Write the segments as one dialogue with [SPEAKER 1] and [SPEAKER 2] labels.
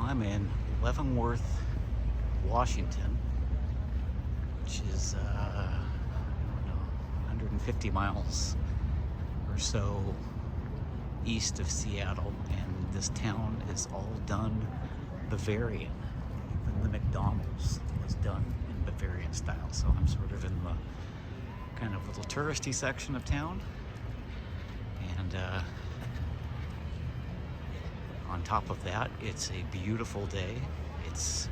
[SPEAKER 1] I'm in Leavenworth, Washington, which is, I don't know, 150 miles or so east of Seattle, and this town is all done Bavarian. Even the McDonald's was done in Bavarian style, so I'm sort of in the kind of little touristy section of town, and on top of that, it's a beautiful day. It's,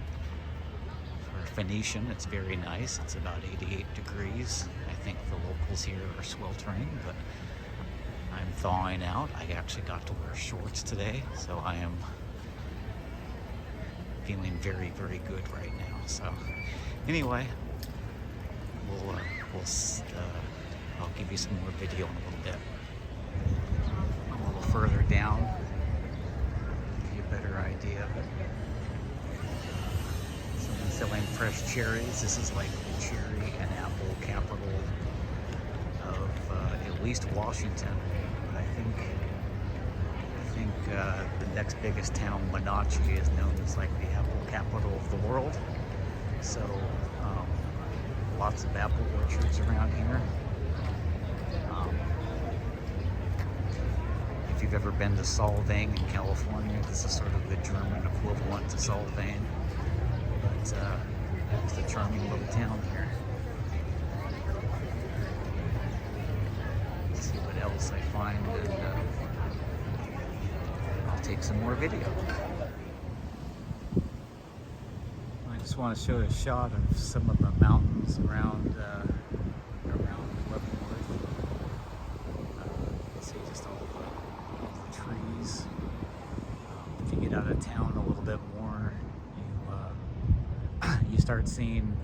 [SPEAKER 1] for Phoenician, it's very nice. It's about 88 degrees. I think the locals here are sweltering, but I'm thawing out. I actually got to wear shorts today, so I am feeling very, very good right now. So anyway, I'll give you some more video in a little bit. A little further down, give you a better idea of it. Someone selling fresh cherries. This is like the cherry and apple capital of at least Washington. But I think the next biggest town, Wenatchee, is known as like the apple capital of the world. So lots of apple orchards around here. If you've ever been to Solvang in California, this is sort of the German equivalent to Solvang. But it's a charming little town here. Let's see what else I find, and I'll take some more video. I just want to show you a shot of some of the mountains around Leavenworth. You can see just all the trees. If you get out of town a little bit more, you start seeing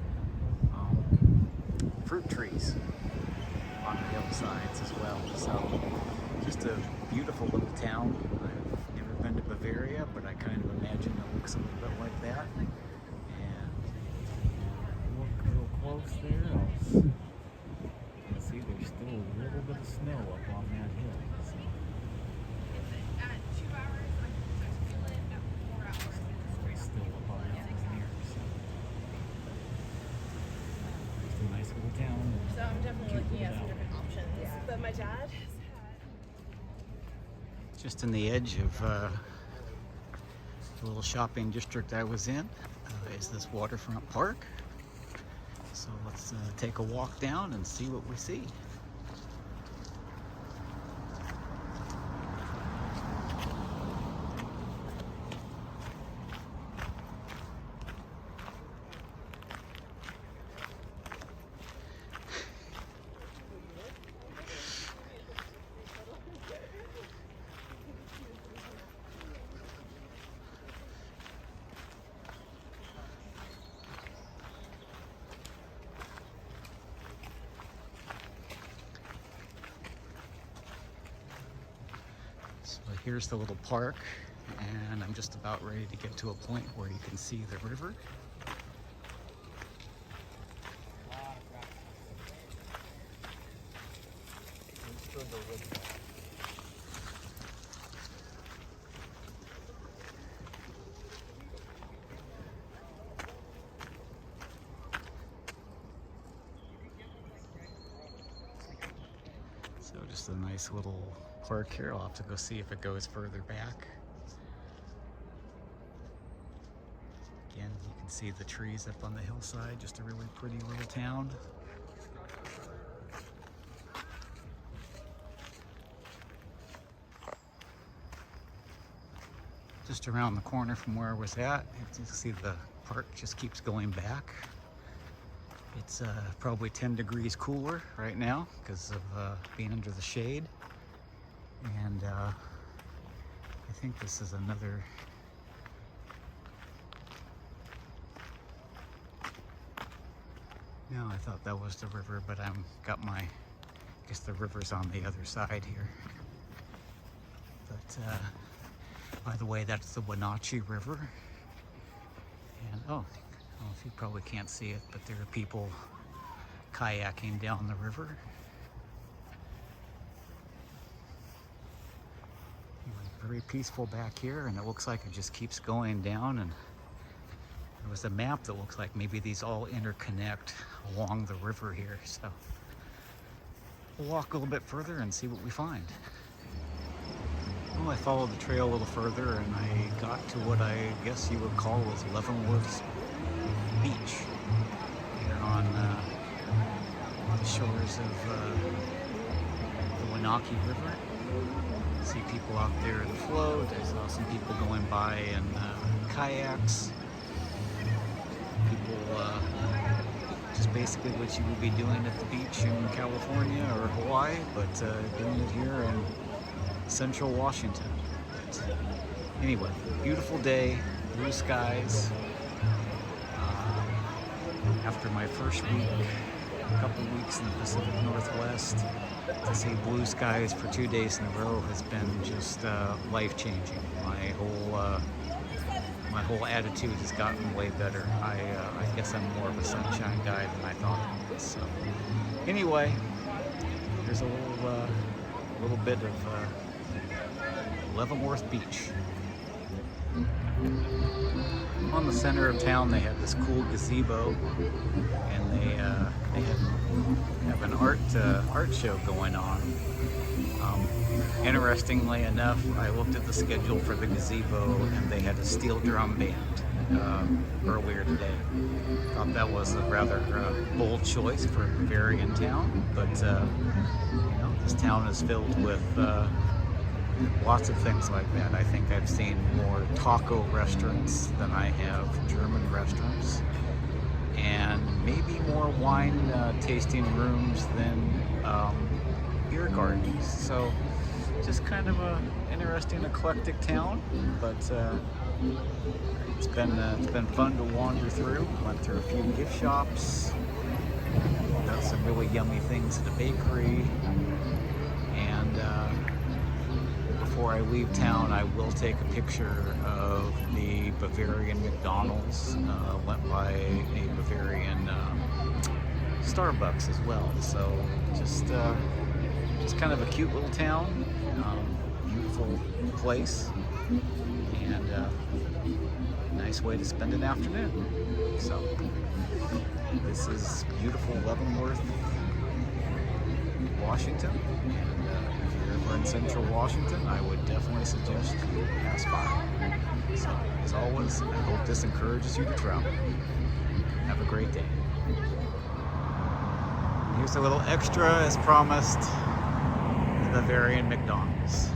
[SPEAKER 1] fruit trees on the hillsides as well. So just a beautiful little town. I've never been to Bavaria, but I kind of imagine it looks a little bit like that. Look real close there. You can see there's still a little bit of snow up on that hill. So. It's still up on that here. So. It's a nice little town.
[SPEAKER 2] So I'm definitely looking at some different options. Yeah. But my dad has had...
[SPEAKER 1] Just in the edge of the little shopping district I was in is this waterfront park. So let's take a walk down and see what we see. So here's the little park, and I'm just about ready to get to a point where you can see the river. So just a nice little park here. I'll have to go see if it goes further back. Again, you can see the trees up on the hillside. Just a really pretty little town. Just around the corner from where I was at, you can see the park just keeps going back. It's probably 10 degrees cooler right now because of being under the shade. And I think this is another... No, I thought that was the river, but I guess the river's on the other side here. But by the way, that's the Wenatchee River. And oh, you probably can't see it, but there are people kayaking down the river. Anyway, very peaceful back here, and it looks like it just keeps going down. And there was a map that looks like maybe these all interconnect along the river here. So we'll walk a little bit further and see what we find. Well, I followed the trail a little further and I got to what I guess you would call was Leavenworth Beach here on the shores of the Wenatchee River. See people out there in the float. I saw some people going by in kayaks. People just basically what you would be doing at the beach in California or Hawaii, but doing it here in Central Washington. But anyway, beautiful day, blue skies. After my first week, a couple weeks in the Pacific Northwest, to see blue skies for 2 days in a row has been just life-changing. My whole attitude has gotten way better. I guess I'm more of a sunshine guy than I thought I was. So anyway, there's a little bit of Leavenworth Beach. On the center of town, they have this cool gazebo, and they have an art show going on. Interestingly enough, I looked at the schedule for the gazebo, and they had a steel drum band earlier today. Thought that was a rather bold choice for a Bavarian town, but you know, this town is filled with lots of things like that. I think I've seen more taco restaurants than I have German restaurants, and maybe more wine tasting rooms than beer gardens. So just kind of a interesting, eclectic town, but it's been fun to wander through. Went through a few gift shops, got some really yummy things at a bakery, and before I leave town, I will take a picture of the Bavarian McDonald's. Went by a Bavarian Starbucks as well. So just kind of a cute little town, beautiful place, and nice way to spend an afternoon. So this is beautiful Leavenworth, Washington. If you're in Central Washington, I would definitely suggest you pass by. So, as always, I hope this encourages you to travel. Have a great day. Here's a little extra, as promised, the Bavarian McDonald's.